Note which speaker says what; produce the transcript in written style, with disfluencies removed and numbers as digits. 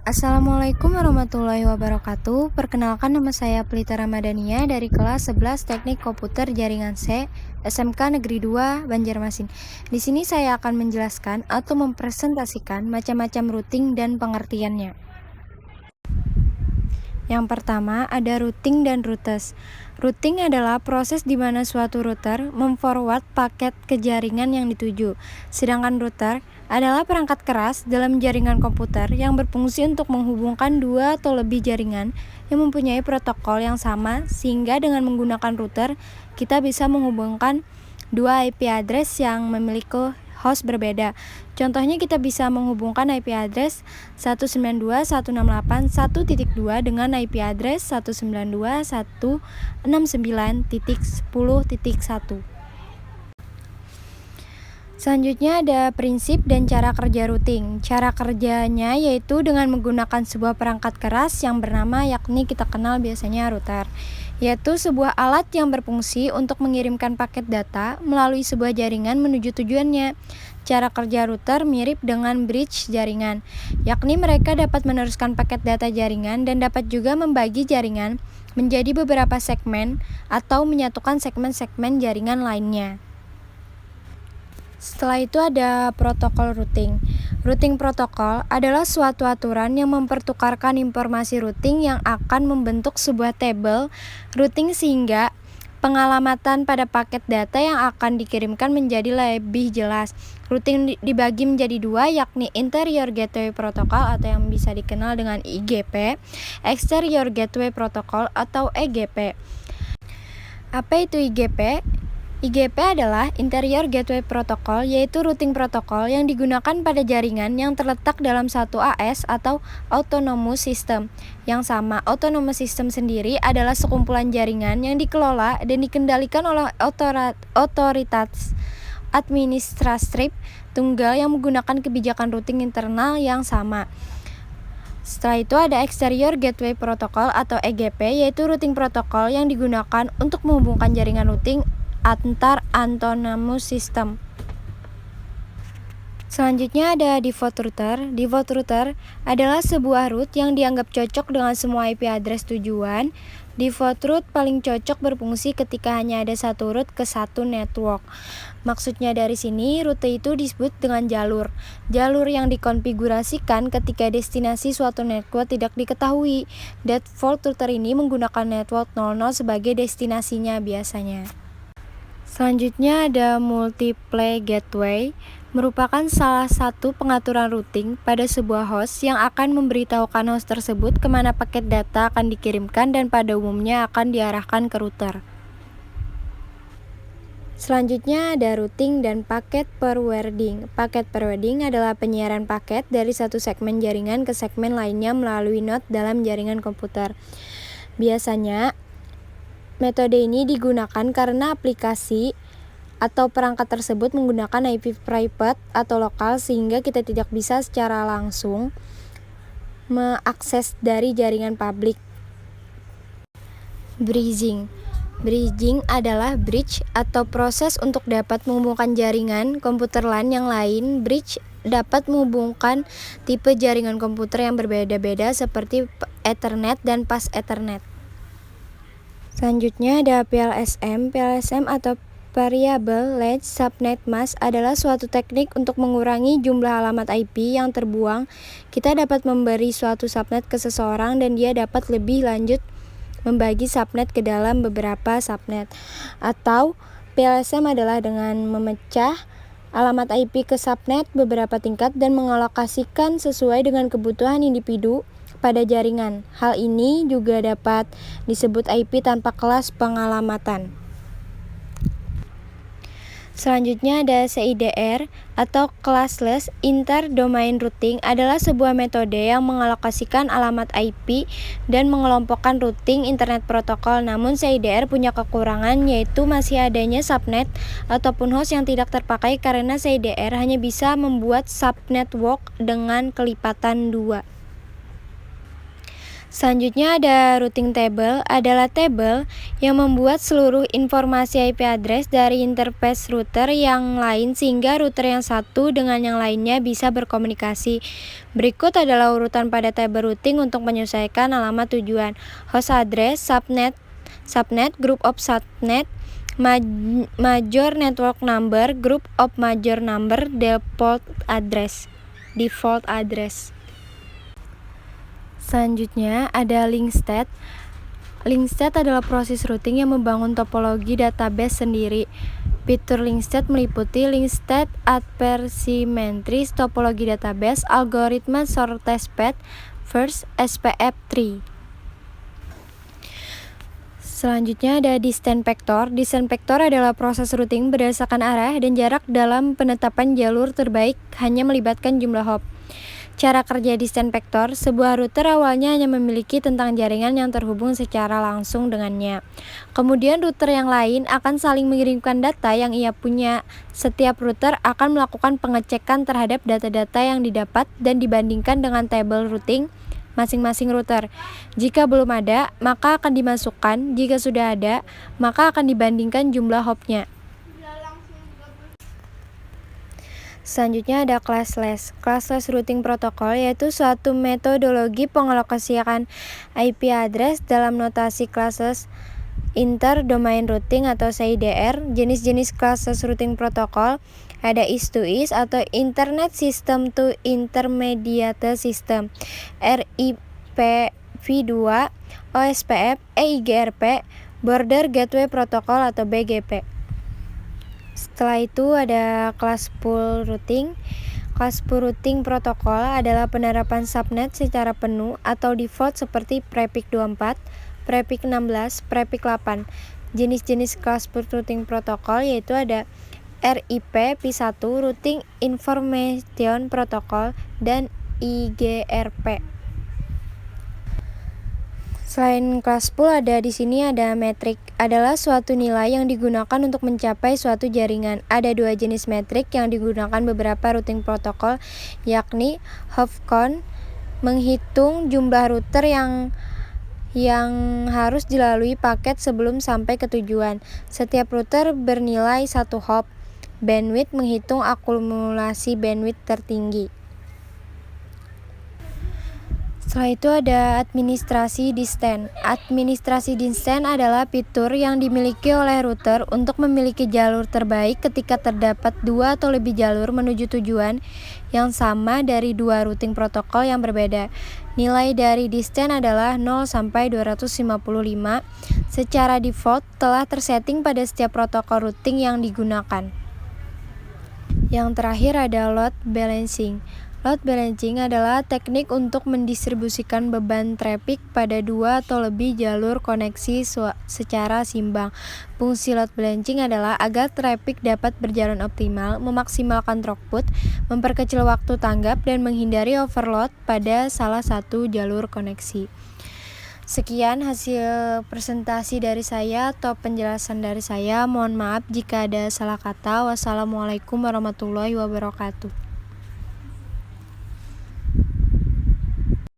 Speaker 1: Assalamualaikum warahmatullahi wabarakatuh. Perkenalkan, nama saya Pelita Ramadhania dari kelas 11 Teknik Komputer Jaringan C, SMK Negeri 2, Banjarmasin. Di sini saya akan menjelaskan atau mempresentasikan macam-macam routing dan pengertiannya. Yang pertama, ada routing dan routes. Routing adalah proses di mana suatu router memforward paket ke jaringan yang dituju. Sedangkan router adalah perangkat keras dalam jaringan komputer yang berfungsi untuk menghubungkan dua atau lebih jaringan yang mempunyai protokol yang sama, sehingga dengan menggunakan router kita bisa menghubungkan dua IP address yang memiliki host berbeda. Contohnya, kita bisa menghubungkan IP address 192.168.1.2 dengan IP address 192.169.10.1. Selanjutnya ada prinsip dan cara kerja routing. Cara kerjanya yaitu dengan menggunakan sebuah perangkat keras yang bernama, yakni kita kenal biasanya router, yaitu sebuah alat yang berfungsi untuk mengirimkan paket data melalui sebuah jaringan menuju tujuannya. Cara kerja router mirip dengan bridge jaringan, yakni mereka dapat meneruskan paket data jaringan dan dapat juga membagi jaringan menjadi beberapa segmen atau menyatukan segmen-segmen jaringan lainnya. Setelah itu ada protokol routing. Routing protokol adalah suatu aturan yang mempertukarkan informasi routing yang akan membentuk sebuah tabel routing sehingga pengalamatan pada paket data yang akan dikirimkan menjadi lebih jelas. Routing dibagi menjadi dua, yakni Interior Gateway Protocol atau yang bisa dikenal dengan IGP, Exterior Gateway Protocol atau EGP. Apa itu IGP? IGP adalah Interior Gateway Protocol, yaitu routing protokol yang digunakan pada jaringan yang terletak dalam satu AS atau Autonomous System. Yang sama, Autonomous System sendiri adalah sekumpulan jaringan yang dikelola dan dikendalikan oleh otoritas administratif tunggal yang menggunakan kebijakan routing internal yang sama. Setelah itu ada Exterior Gateway Protocol atau EGP, yaitu routing protokol yang digunakan untuk menghubungkan jaringan routing antar autonomous system. Selanjutnya ada default router. Default router adalah sebuah route yang dianggap cocok dengan semua IP address tujuan. Default route paling cocok berfungsi ketika hanya ada satu route ke satu network. Maksudnya dari sini, rute itu disebut dengan jalur. Jalur yang dikonfigurasikan ketika destinasi suatu network tidak diketahui. Default router ini menggunakan network 00 sebagai destinasinya biasanya. Selanjutnya ada multiple gateway, merupakan salah satu pengaturan routing pada sebuah host yang akan memberitahukan host tersebut kemana paket data akan dikirimkan dan pada umumnya akan diarahkan ke router. Selanjutnya ada routing dan paket forwarding. Paket forwarding adalah penyiaran paket dari satu segmen jaringan ke segmen lainnya melalui node dalam jaringan komputer. Biasanya metode ini digunakan karena aplikasi atau perangkat tersebut menggunakan IP private atau lokal, sehingga kita tidak bisa secara langsung mengakses dari jaringan publik. Bridging. Bridging adalah bridge atau proses untuk dapat menghubungkan jaringan komputer LAN yang lain. Bridge dapat menghubungkan tipe jaringan komputer yang berbeda-beda seperti Ethernet dan Fast Ethernet. Selanjutnya ada PLSM. PLSM atau Variable Length Subnet Mask adalah suatu teknik untuk mengurangi jumlah alamat IP yang terbuang. Kita dapat memberi suatu subnet ke seseorang dan dia dapat lebih lanjut membagi subnet ke dalam beberapa subnet. Atau PLSM adalah dengan memecah alamat IP ke subnet beberapa tingkat dan mengalokasikan sesuai dengan kebutuhan individu pada jaringan. Hal ini juga dapat disebut IP tanpa kelas pengalamatan. Selanjutnya ada CIDR atau Classless Inter-Domain Routing, adalah sebuah metode yang mengalokasikan alamat IP dan mengelompokkan routing internet protokol. Namun CIDR punya kekurangan, yaitu masih adanya subnet ataupun host yang tidak terpakai karena CIDR hanya bisa membuat subnetwork dengan kelipatan 2. Selanjutnya ada routing table, adalah tabel yang membuat seluruh informasi IP address dari interface router yang lain sehingga router yang satu dengan yang lainnya bisa berkomunikasi. Berikut adalah urutan pada tabel routing untuk menyesuaikan alamat tujuan. Host address, subnet, group of subnet, major network number, group of major number, default address. Selanjutnya ada link state. Link state adalah proses routing yang membangun topologi database sendiri. Fitur link state meliputi link state adversimetris, topologi database, algoritma shortest path first, SPF3. Selanjutnya ada distance vector. Distance vector adalah proses routing berdasarkan arah dan jarak dalam penetapan jalur terbaik hanya melibatkan jumlah hop. Cara kerja distance vector, sebuah router awalnya hanya memiliki tentang jaringan yang terhubung secara langsung dengannya. Kemudian router yang lain akan saling mengirimkan data yang ia punya. Setiap router akan melakukan pengecekan terhadap data-data yang didapat dan dibandingkan dengan tabel routing masing-masing router. Jika belum ada, maka akan dimasukkan. Jika sudah ada, maka akan dibandingkan jumlah hopnya. Selanjutnya ada classless. Classless routing protocol yaitu suatu metodologi pengalokasian IP address dalam notasi classless inter-domain routing atau CIDR. Jenis-jenis classless routing protocol ada is-to-is atau Internet System to Intermediate System, RIPv2, OSPF, EIGRP, Border Gateway Protocol atau BGP. Setelah itu ada class pool routing. Class pool routing protokol adalah penerapan subnet secara penuh atau default seperti prefix 24, prefix 16, prefix 8. Jenis-jenis class pool routing protokol yaitu ada RIP-v1, Routing Information Protocol, dan IGRP. Selain class pool ada di sini ada metrik, adalah suatu nilai yang digunakan untuk mencapai suatu jaringan. Ada dua jenis metrik yang digunakan beberapa routing protokol, yakni hop count, menghitung jumlah router yang harus dilalui paket sebelum sampai ke tujuan. Setiap router bernilai satu hop. Bandwidth, menghitung akumulasi bandwidth tertinggi. Setelah itu ada administrasi distance. Administrasi distance adalah fitur yang dimiliki oleh router untuk memiliki jalur terbaik ketika terdapat dua atau lebih jalur menuju tujuan yang sama dari dua routing protokol yang berbeda. Nilai dari distance adalah 0 sampai 255. Secara default telah tersetting pada setiap protokol routing yang digunakan. Yang terakhir ada load balancing. Load balancing adalah teknik untuk mendistribusikan beban traffic pada dua atau lebih jalur koneksi secara seimbang. Fungsi load balancing adalah agar traffic dapat berjalan optimal, memaksimalkan throughput, memperkecil waktu tanggap, dan menghindari overload pada salah satu jalur koneksi. Sekian hasil presentasi dari saya atau penjelasan dari saya. Mohon maaf jika ada salah kata. Wassalamualaikum warahmatullahi wabarakatuh.